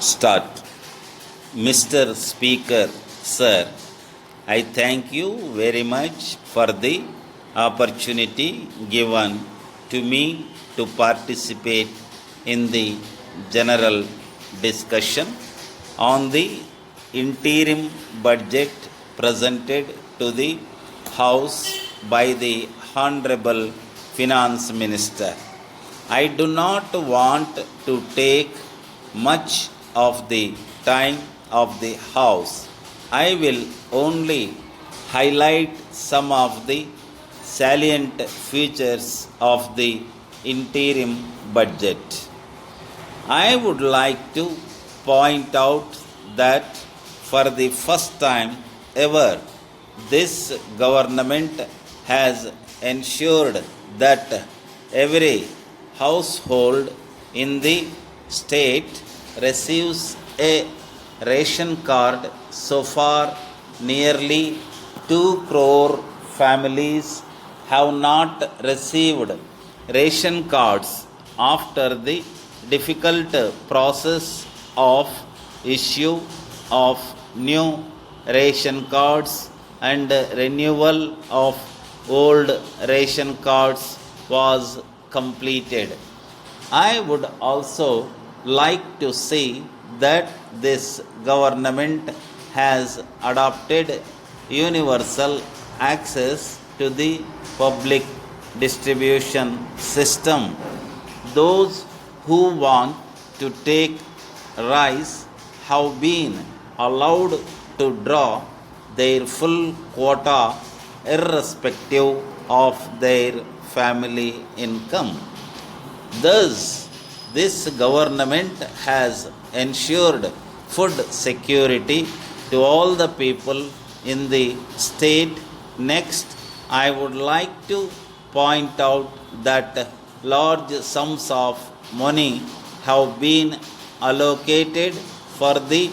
Start. Mr. Speaker, Sir, I thank you very much for the opportunity given to me to participate in the general discussion on the interim budget presented to the House by the Honorable Finance Minister. I do not want to take much of the time of the House. I will only highlight some of the salient features of the interim budget. I would like to point out that for the first time ever, this government has ensured that every household in the state receives a ration card. So far, nearly 2 crore families have not received ration cards after the difficult process of issue of new ration cards and renewal of old ration cards was completed. I would also like to see that this government has adopted universal access to the public distribution system. Those who want to take rice have been allowed to draw their full quota irrespective of their family income. Thus, this government has ensured food security to all the people in the state. Next, I would like to point out that large sums of money have been allocated for the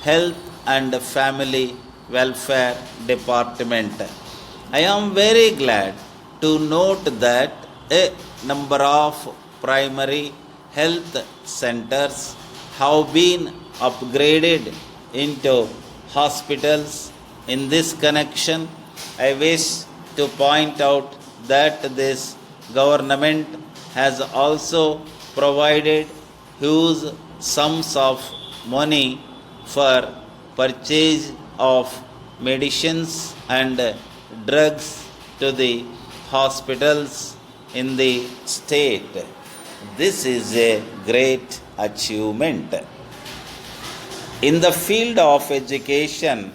health and family welfare department. I am very glad to note that a number of primary health centers have been upgraded into hospitals. In this connection, I wish to point out that this government has also provided huge sums of money for purchase of medicines and drugs to the hospitals in the state. This is a great achievement. In the field of education,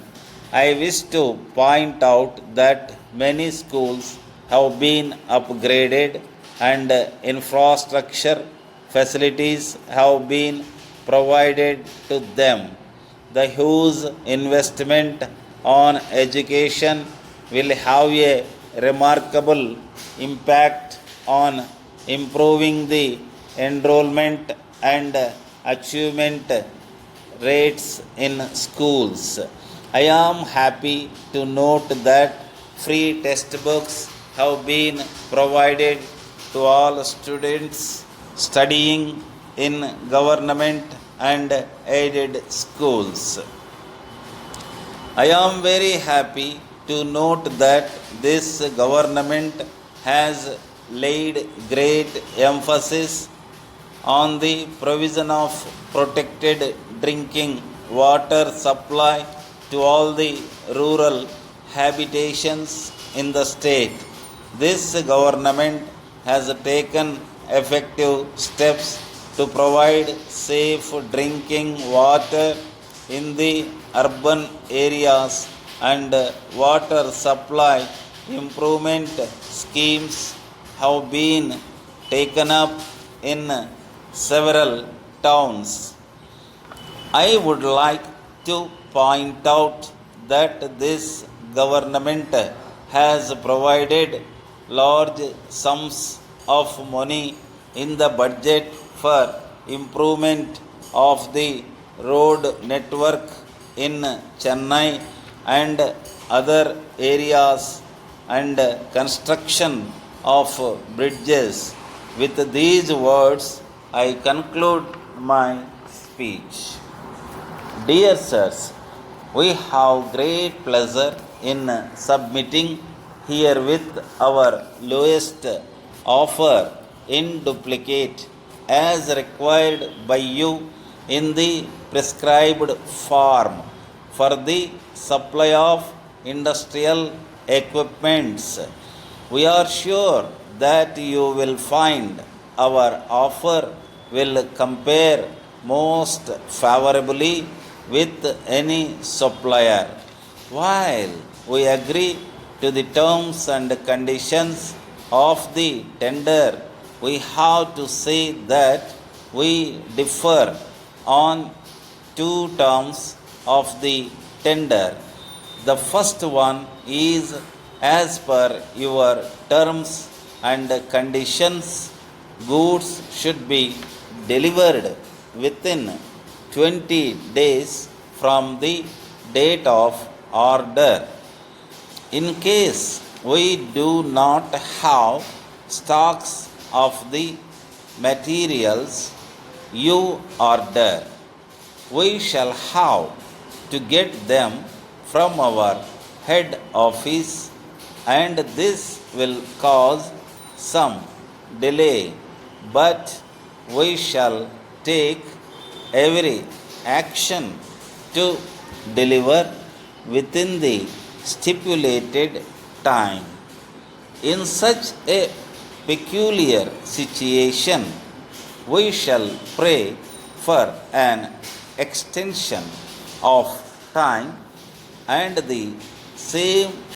I wish to point out that many schools have been upgraded and infrastructure facilities have been provided to them. The huge investment on education will have a remarkable impact on improving the enrollment and achievement rates in schools. I am happy to note that free textbooks have been provided to all students studying in government and aided schools. I am very happy to note that this government has laid great emphasis on the provision of protected drinking water supply to all the rural habitations in the state. This government has taken effective steps to provide safe drinking water in the urban areas, and water supply improvement schemes have been taken up in several towns. I would like to point out that this government has provided large sums of money in the budget for improvement of the road network in Chennai and other areas and construction of bridges. With these words, I conclude my speech. Dear sirs, we have great pleasure in submitting herewith our lowest offer in duplicate as required by you in the prescribed form for the supply of industrial equipments. We are sure that you will find our offer will compare most favorably with any supplier. While we agree to the terms and conditions of the tender, we have to say that we differ on two terms of the tender. The first one is as per your terms and conditions, goods should be delivered within 20 days from the date of order. In case we do not have stocks of the materials you order, we shall have to get them from our head office, and this will cause some delay, but we shall take every action to deliver within the stipulated time. In such a peculiar situation, we shall pray for an extension of time, and the same